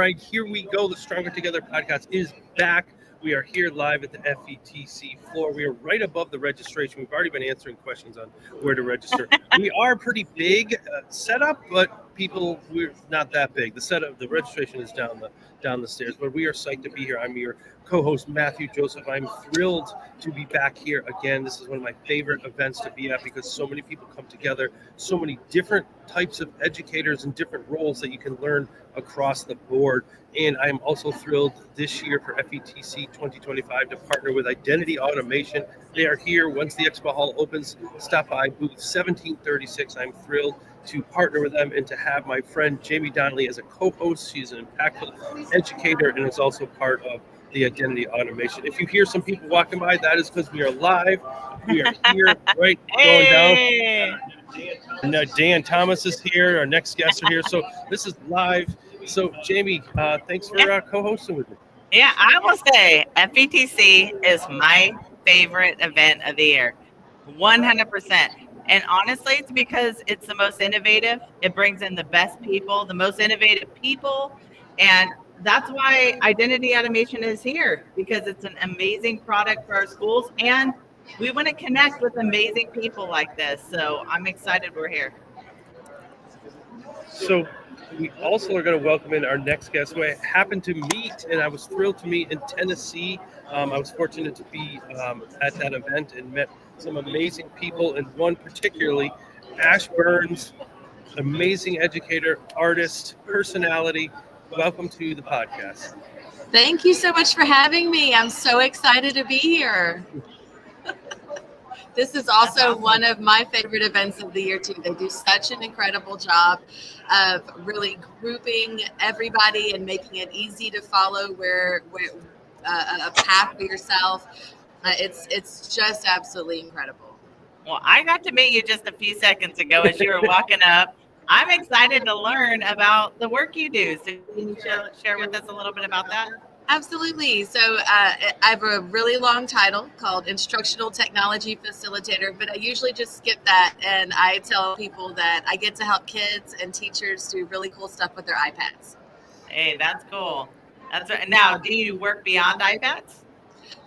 right, here we go. The Stronger Together podcast is back. We are here live at the FETC floor. We are right above the registration. We've already been answering questions on where to register. We are pretty big setup, but we're not that big. The setup, the registration is down the stairs. But we are psyched to be here. I'm your co-host Matthew Joseph. I'm thrilled to be back here again. This is one of my favorite events to be at because so many people come together, so many different types of educators and different roles that you can learn across the board. And I'm also thrilled this year for FETC 2025 to partner with Identity Automation. They are here once the Expo Hall opens. Stop by booth 1736. I'm thrilled to partner with them and to have my friend Jamie Donnelly as a co-host. She's an impactful educator and is also part of the Identity Automation. If you hear some people walking by, that is because we are live. We are here, right, going down. And Dan Thomas is here. Our next guests are here. So this is live. So Jamie, thanks for co-hosting with me. Yeah, I will say FETC is my favorite event of the year, 100%. And honestly, it's because it's the most innovative. It brings in the best people, the most innovative people. And that's why Identity Automation is here, because it's an amazing product for our schools. And we want to connect with amazing people like this. So I'm excited we're here. So we also are going to welcome in our next guest, who I happened to meet, and I was thrilled to meet in Tennessee. I was fortunate to be at that event and met some amazing people, and one particularly, Ash Burns, amazing educator, artist, personality. Welcome to the podcast. Thank you so much for having me. I'm so excited to be here. This is also one of my favorite events of the year, too. They do such an incredible job of really grouping everybody and making it easy to follow where a path for yourself. It's just absolutely incredible. Well, I got to meet you just a few seconds ago as you were walking up. I'm excited to learn about the work you do. So can you share with us a little bit about that? Absolutely. So I have a really long title called Instructional Technology Facilitator, but I usually just skip that. And I tell people that I get to help kids and teachers do really cool stuff with their iPads. Hey, that's cool. That's right. Now, do you work beyond iPads?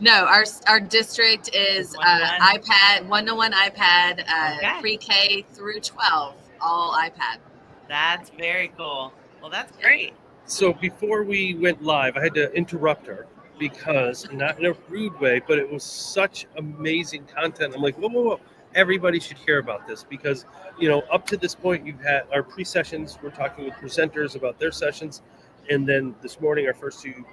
No, our district is iPad, one-to-one iPad, Okay. pre-K through 12, all iPad. That's very cool. Well, that's great. So before we went live, I had to interrupt her because, not in a rude way, but it was such amazing content. I'm like, whoa. Everybody should hear about this because, up to this point, you've had our pre-sessions. We're talking with presenters about their sessions. And then this morning, our first two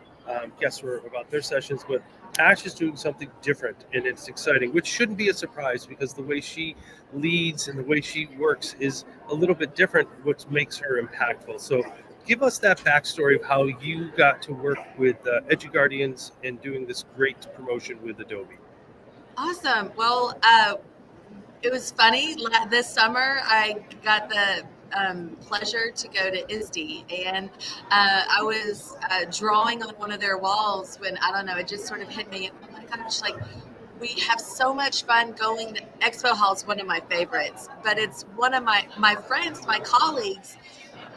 guests were about their sessions. But Ash is doing something different, and it's exciting, which shouldn't be a surprise because the way she leads and the way she works is a little bit different, which makes her impactful. So give us that backstory of how you got to work with EduGuardians and doing this great promotion with Adobe. Awesome. Well, it was funny. This summer, I got the pleasure to go to ISTE, and I was drawing on one of their walls when, I don't know, it just sort of hit me. Oh my gosh, we have so much fun going to Expo Hall. Is one of my favorites, but it's one of my friends, my colleagues,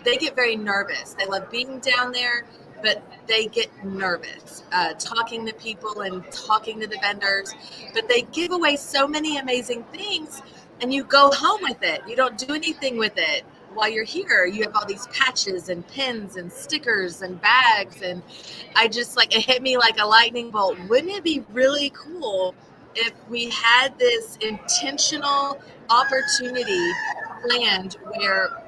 they get very nervous. They love being down there, but they get nervous talking to people and talking to the vendors, but they give away so many amazing things, and you go home with it. You don't do anything with it while you're here. You have all these patches and pins and stickers and bags, and I just it hit me like a lightning bolt. Wouldn't it be really cool if we had this intentional opportunity planned where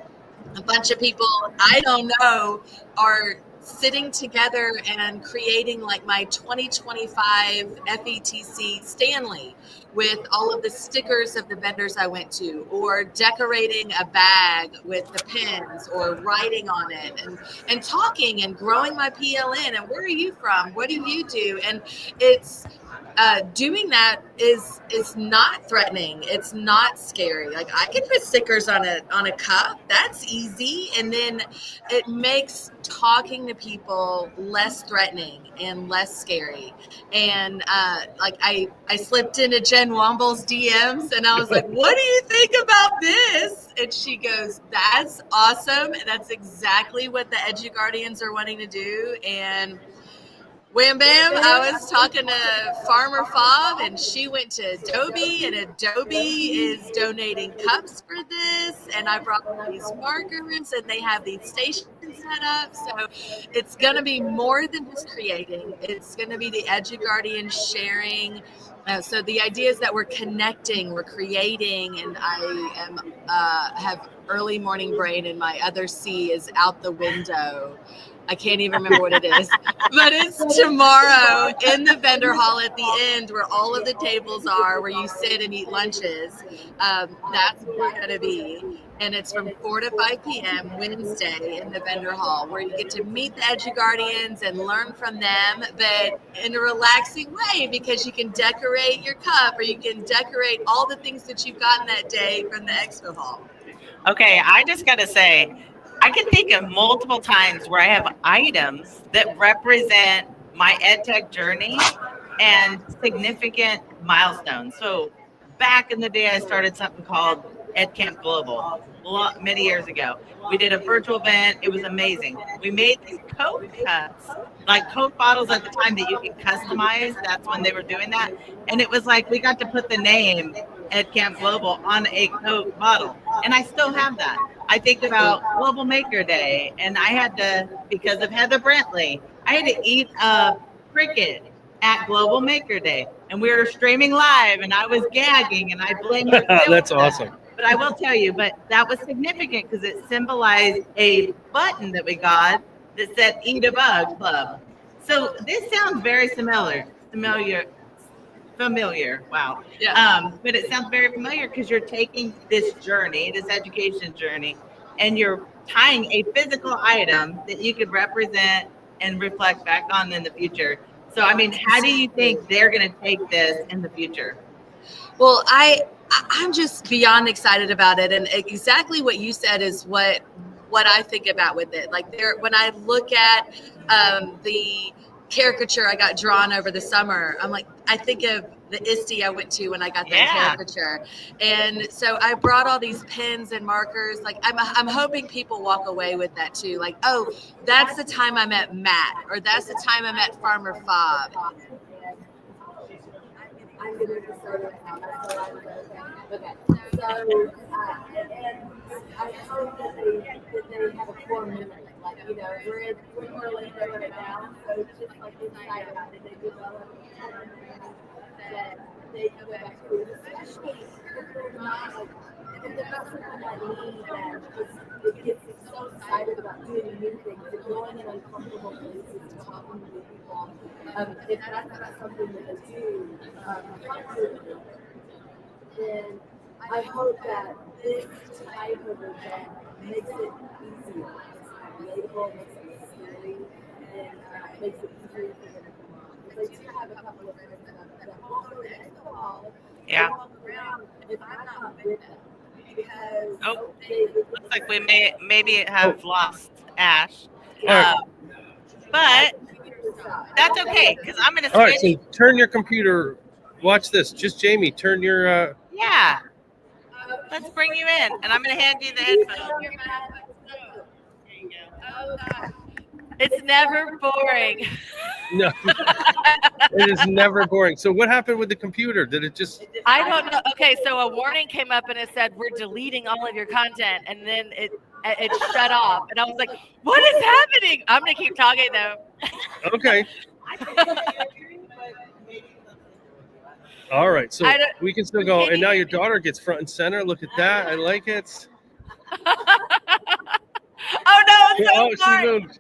a bunch of people I don't know are sitting together and creating my 2025 FETC Stanley with all of the stickers of the vendors I went to, or decorating a bag with the pins, or writing on it, and talking and growing my PLN, and where are you from? What do you do? And it's doing that is not threatening. It's not scary. Like I can put stickers on a cup. That's easy, and then it makes talking to people less threatening and less scary. And like I slipped into Jen Womble's DMs, and I was like, "What do you think about this?" And she goes, "That's awesome. That's exactly what the EduGuardians are wanting to do." And wham bam, I was talking to Farmer Fob, and she went to Adobe, and Adobe is donating cups for this. And I brought all these markers, and they have these stations set up. So it's going to be more than just creating. It's going to be the EduGuardian sharing. So the idea is that we're connecting, we're creating, and I am have early morning brain, and my other C is out the window. I can't even remember what it is, but it's tomorrow in the vendor hall at the end where all of the tables are, where you sit and eat lunches. That's where we're going to be. And it's from 4 to 5 p.m. Wednesday in the vendor hall, where you get to meet the EduGuardians and learn from them, but in a relaxing way, because you can decorate your cup, or you can decorate all the things that you've gotten that day from the expo hall. Okay, I just got to say, I can think of multiple times where I have items that represent my EdTech journey and significant milestones. So back in the day, I started something called EdCamp Global many years ago. We did a virtual event. It was amazing. We made these Coke cups, like Coke bottles at the time that you could customize. That's when they were doing that. And it was like we got to put the name EdCamp Global on a Coke bottle. And I still have that. I think about Global Maker Day, and I had to, because of Heather Brantley, I had to eat a cricket at Global Maker Day. And we were streaming live, and I was gagging, and I blamed her. That's awesome. But I will tell you, but that was significant because it symbolized a button that we got that said Eat a Bug Club. So this sounds very familiar. Wow. Yeah. But it sounds very familiar because you're taking this journey, this education journey, and you're tying a physical item that you could represent and reflect back on in the future. So, I mean, how do you think they're going to take this in the future? Well, I'm just beyond excited about it. And exactly what you said is what I think about with it. Like when I look at the caricature I got drawn over the summer, I'm like, I think of the ISTE I went to when I got that caricature. And so I brought all these pens and markers. Like I'm hoping people walk away with that too. Like, oh, that's the time I met Matt, or that's the time I met Farmer Fob. I'm going to start it now. Okay. So, and I hope that they have a core memory. Like, you know, we're in Orlando right now, so it's just like inside out that they develop that they go back to, especially if they're not like, if they're not someone like me that gets so excited about doing new things and going in uncomfortable places and talking to new people. If that's not something that they do comfortably, then I hope that this type of event makes it easier. It's relatable, makes it scary, and makes it easier for them to come on. Because I do have a couple of friends that walk over the expo hall and walk around if I'm not with them. Because looks like we maybe have lost Ash. Right. But that's okay, because I'm going to switch. All right, so turn your computer. Watch this. Just Jamie, turn your... Yeah. Let's bring you in, and I'm going to hand you the headphones. It's never boring. No, it is never boring. So what happened with the computer? Did it just... I don't know. Okay, so a warning came up and it said, we're deleting all of your content. And then it shut off. And I was like, what is happening? I'm going to keep talking, though. Okay. All right, so we can still go. And now your daughter gets front and center. Look at that. I like it. Oh, no, it's so She smart. moved.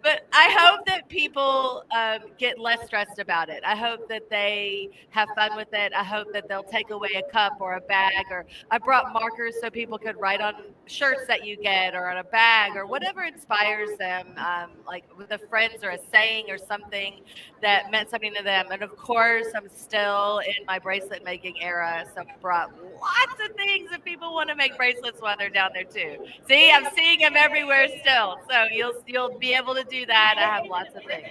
But I hope that people get less stressed about it. I hope that they have fun with it. I hope that they'll take away a cup or a bag, or I brought markers so people could write on shirts that you get or on a bag or whatever inspires them, like with a friends or a saying or something that meant something to them. And of course, I'm still in my bracelet making era, so I brought lots of things if people want to make bracelets while they're down there too. See, I'm seeing them everywhere still, so you'll be able to do that. I have lots of things.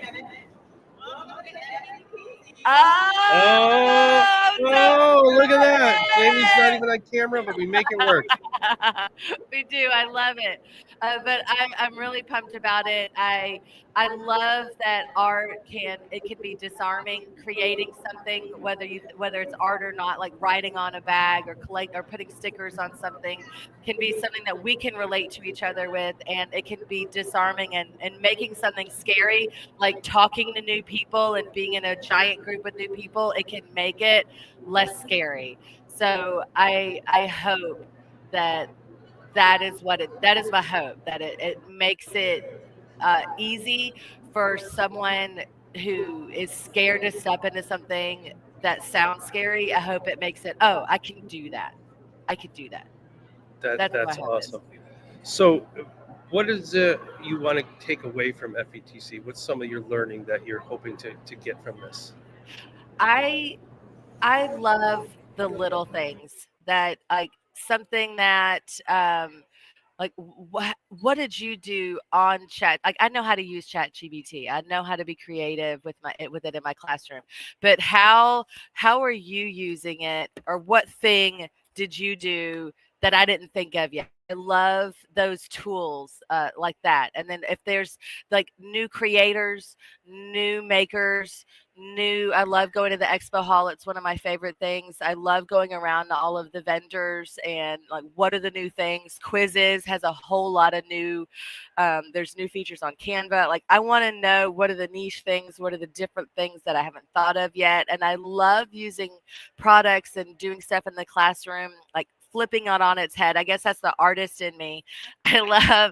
Oh, look at that. Jamie's not even on camera, but we make it work. We do. I love it. But I'm really pumped about it. I love that art can be disarming, creating something, whether it's art or not, like writing on a bag or putting stickers on something, can be something that we can relate to each other with, and it can be disarming and making something scary, like talking to new people and being in a giant group with new people. It can make it less scary. So I hope that is my hope, that it makes it easy for someone who is scared to step into something that sounds scary. I hope it makes it, oh, I can do that. I could do that. That's awesome. So what is it you want to take away from FETC? What's some of your learning that you're hoping to get from this? I love the little things that, like, something that like what did you do on chat? Like, I know how to use ChatGPT. I know how to be creative with it in my classroom. But how are you using it, or what thing did you do that I didn't think of yet? I love those tools like that. And then if there's like new creators, new makers, I love going to the expo hall. It's one of my favorite things. I love going around to all of the vendors and like, what are the new things? Quizzes has a whole lot of new, there's new features on Canva. Like, I want to know, what are the niche things? What are the different things that I haven't thought of yet? And I love using products and doing stuff in the classroom, like flipping it on its head. I guess that's the artist in me. I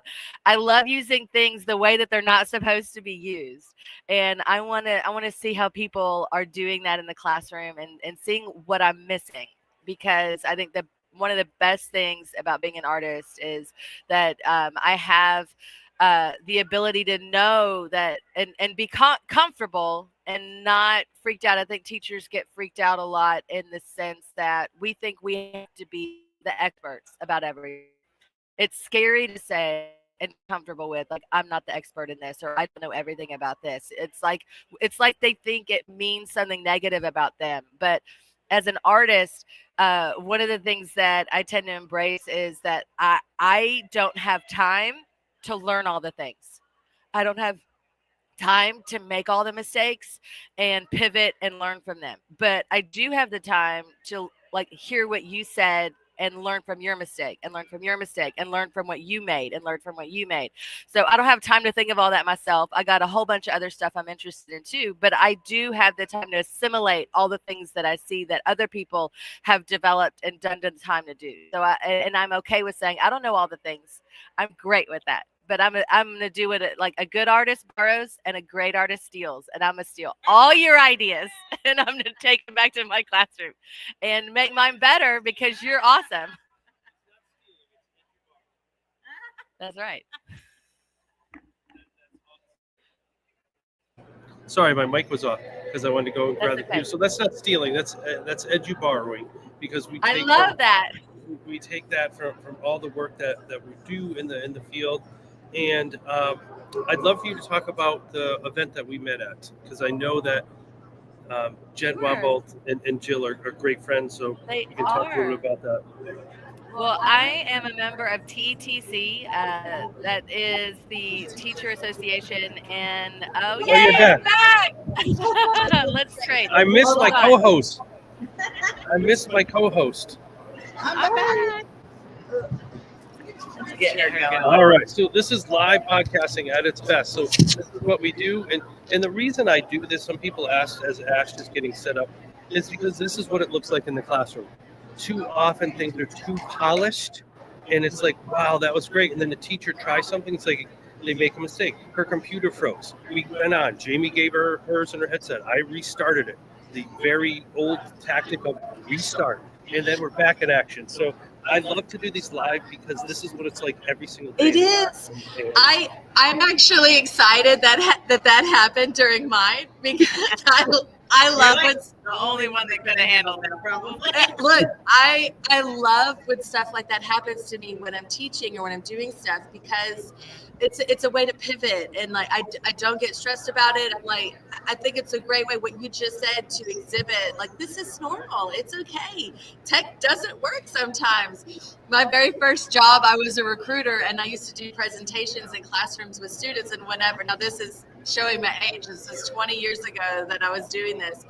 love using things the way that they're not supposed to be used. And I want to see how people are doing that in the classroom and seeing what I'm missing, because I think that one of the best things about being an artist is that I have the ability to know that and be comfortable and not freaked out. I think teachers get freaked out a lot in the sense that we think we have to be the experts about everything. It's scary to say and comfortable with, like, I'm not the expert in this, or I don't know everything about this. It's like they think it means something negative about them. But as an artist, one of the things that I tend to embrace is that I don't have time to learn all the things. I don't have time to make all the mistakes and pivot and learn from them. But I do have the time to, like, hear what you said and learn from your mistake and learn from your mistake and learn from what you made and learn from what you made. So I don't have time to think of all that myself. I got a whole bunch of other stuff I'm interested in too, but I do have the time to assimilate all the things that I see that other people have developed and done the time to do. So I'm okay with saying, I don't know all the things. I'm great with that. But I'm going to do it like a good artist borrows and a great artist steals. And I'm going to steal all your ideas and I'm going to take them back to my classroom and make mine better, because you're awesome. That's right. Sorry, my mic was off because I wanted to go and grab the okay. cue. So that's not stealing. That's edu borrowing, because we. I love that. We take that from all the work that we do in the field. And I'd love for you to talk about the event that we met at, because I know that Jen Wambold and Jill are great friends, so They you can talk a little bit about that. Well, I am a member of TETC, that is the Teacher Association, and you're back. Back! Let's trade. I missed my co-host. I'm back. All right, so this is live podcasting at its best. So this is what we do, and the reason I do this, some people asked as Ash is getting set up, is because this is what it looks like in the classroom. Too often things are too polished, and it's like, wow, that was great, and then the teacher tries something, it's like, They make a mistake. Her computer froze. We went on. Jamie gave her hers and her headset. I restarted it. The very old tactic of restart. And then we're back in action. So I love to do these live because this is what it's like every single day. It is. And I'm actually excited that happened during mine because I love You're like what's the only one that could have handled that probably. look, I love when stuff like that happens to me when I'm teaching or when I'm doing stuff because it's a way to pivot and like I don't get stressed about it. I'm like I think it's a great way what you just said to exhibit like this is normal. It's okay. Tech doesn't work sometimes. My very first job, I was a recruiter and I used to do presentations in classrooms with students and whenever. Now this is showing my age. This is 20 years ago that I was doing this.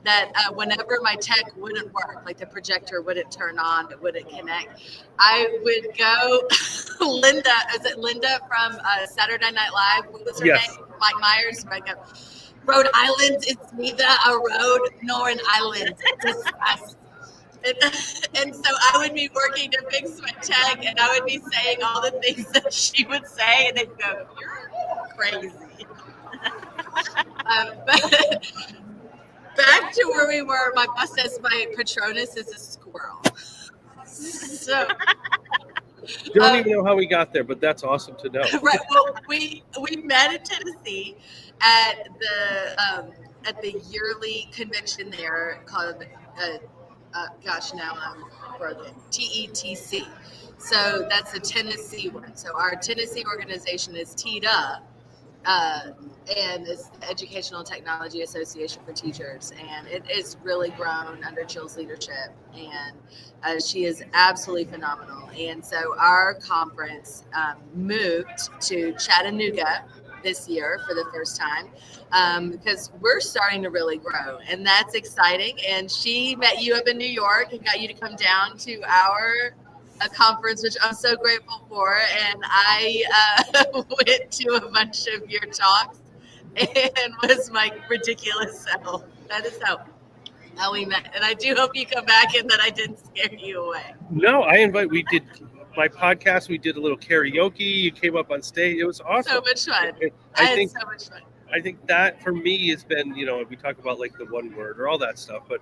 That whenever my tech wouldn't work, like the projector wouldn't turn on, it wouldn't connect, I would go, Linda, is it Linda from Saturday Night Live? What was her Yes. name? Mike Myers. I go, Rhode Island is neither a road nor an island. Discuss. And so I would be working to fix my tech and I would be saying all the things that she would say and they'd go, you're crazy. But back to where we were, my boss says my Patronus is a squirrel. So don't even know how we got there, but that's awesome to know. right, well, we met in Tennessee at the yearly convention there called now I'm broken. TETC. So that's a Tennessee one. So our Tennessee organization is teed up. And it's the Educational Technology Association for Teachers, and it is really grown under Jill's leadership, and she is absolutely phenomenal. And so our conference moved to Chattanooga this year for the first time because we're starting to really grow, and that's exciting. And she met you up in New York and got you to come down to a conference, which I'm so grateful for. And I went to a bunch of your talks and was my ridiculous self. That is how we met. And I do hope you come back and that I didn't scare you away. No, we did my podcast. We did a little karaoke. You came up on stage. It was awesome. So much fun. I had think so much fun. I think that for me has been, we talk about like the one word or all that stuff, but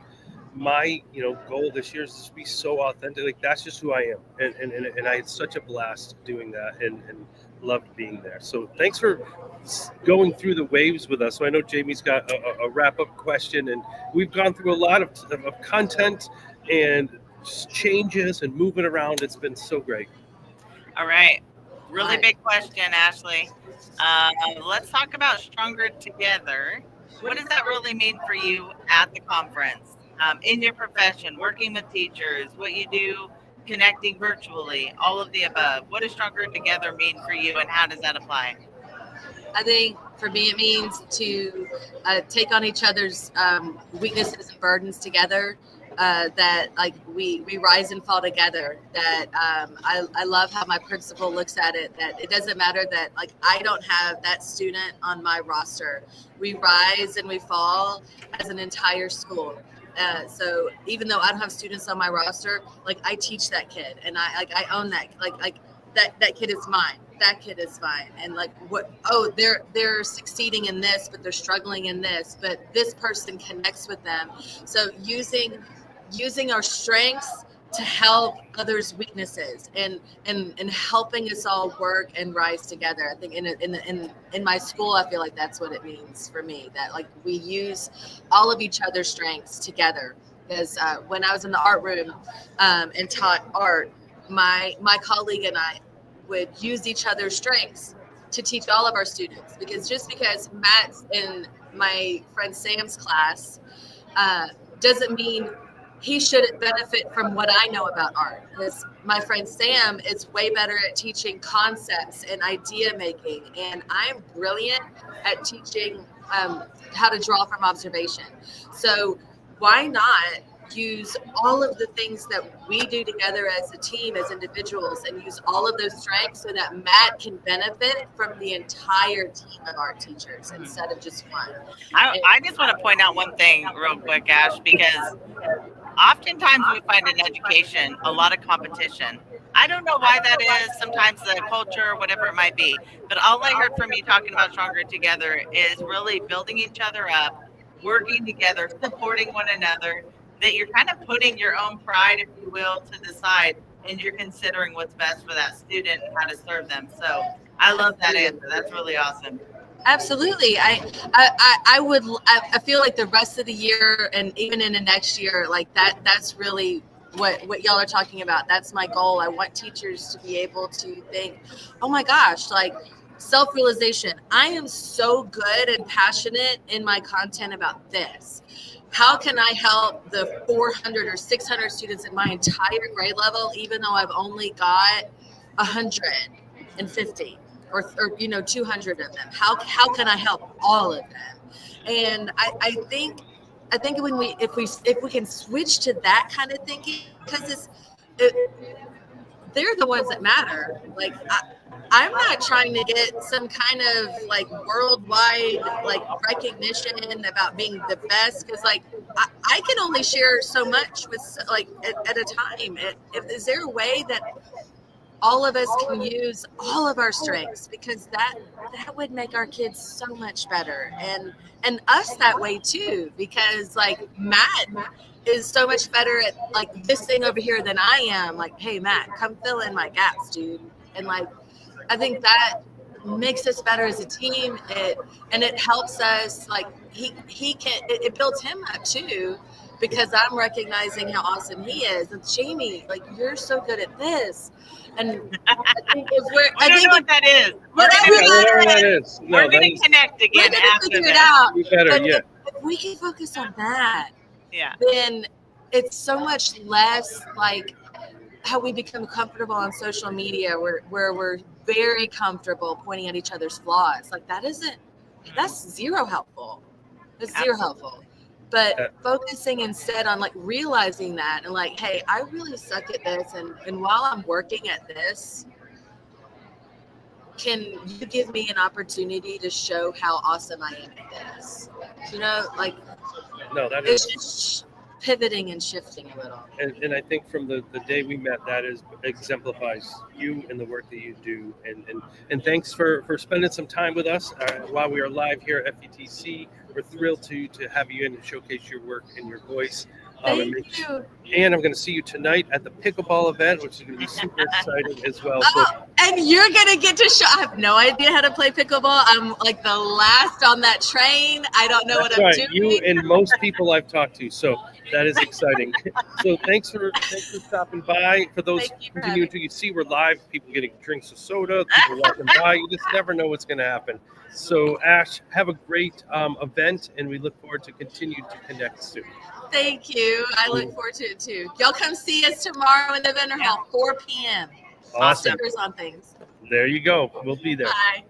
my, goal this year is to be so authentic. Like that's just who I am. And I had such a blast doing that and loved being there. So thanks for going through the waves with us. So I know Jamie's got a wrap-up question, and we've gone through a lot of content and changes and moving around. It's been so great. All right. Really big question, Ashley. Let's talk about Stronger Together. What does that really mean for you at the conference? In your profession, working with teachers, what you do, connecting virtually, all of the above. What does Stronger Together mean for you, and how does that apply? I think for me, it means to take on each other's weaknesses and burdens together. That like we rise and fall together. That I love how my principal looks at it. That it doesn't matter that like I don't have that student on my roster. We rise and we fall as an entire school. So even though I don't have students on my roster, like I teach that kid, and I own that. Like that kid is mine. That kid is fine. And like they're succeeding in this, but they're struggling in this. But this person connects with them. So using our strengths to help others' weaknesses and helping us all work and rise together. I think in my school, I feel like that's what it means for me, that like we use all of each other's strengths together. Because when I was in the art room and taught art, my colleague and I would use each other's strengths to teach all of our students. Because just because Matt's in my friend Sam's class doesn't mean he shouldn't benefit from what I know about art. Because my friend Sam is way better at teaching concepts and idea making, and I'm brilliant at teaching how to draw from observation. So why not use all of the things that we do together as a team, as individuals, and use all of those strengths so that Matt can benefit from the entire team of art teachers instead of just one. I just want to point out one thing real quick, Ash, because oftentimes we find in education a lot of competition. I don't know why that is. Sometimes the culture, whatever it might be. But all I heard from you talking about Stronger Together is really building each other up, working together, supporting one another, that you're kind of putting your own pride, if you will, to the side, and you're considering what's best for that student and how to serve them. So I love that answer. That's really awesome. Absolutely. I feel like the rest of the year and even in the next year, like that's really what y'all are talking about. That's my goal. I want teachers to be able to think, oh my gosh, like self-realization. I am so good and passionate in my content about this. How can I help the 400 or 600 students in my entire grade level, even though I've only got 150 or 200 of them? How can I help all of them? And I think when if we can switch to that kind of thinking, because they're the ones that matter. Like I'm not trying to get some kind of like worldwide like recognition about being the best, because like I can only share so much with like at a time. Is there a way that all of us can use all of our strengths, because that would make our kids so much better, and us that way too, because like Matt is so much better at like this thing over here than I am. Like, hey Matt, come fill in my gaps, dude. And like I think that makes us better as a team. It helps us, like he can, it builds him up too, because I'm recognizing how awesome he is. And Jamie, like you're so good at this. And I think if I don't know what that is. Whatever that is. No, We're going to connect again we're gonna after figure it that. out. You better, But yeah. if we can focus on that, Yeah. then it's so much less like how we become comfortable on social media, where we're very comfortable pointing at each other's flaws. Like that's zero helpful. It's zero helpful. But focusing instead on like realizing that and like, hey, I really suck at this, and while I'm working at this, can you give me an opportunity to show how awesome I am at this? Like No, that it's is. just pivoting and shifting a little. And I think from the day we met, that exemplifies you and the work that you do. And thanks for spending some time with us while we are live here at FETC. We're thrilled to have you in and showcase your work and your voice. Thank you. And I'm going to see you tonight at the pickleball event, which is going to be super exciting as well. Oh, and you're going to get to show. I have no idea how to play pickleball. I'm like the last on that train. I don't know what I'm doing. You and most people I've talked to. So that is exciting. So thanks for stopping by. For those continuing to see, we're live. People getting drinks of soda. People walking by. You just never know what's going to happen. So Ash, have a great event, and we look forward to continue to connect soon. Thank you. I look forward to it too. Y'all come see us tomorrow in the Vendor Hall, 4 p.m. Awesome. Stickers on things. There you go. We'll be there. Bye.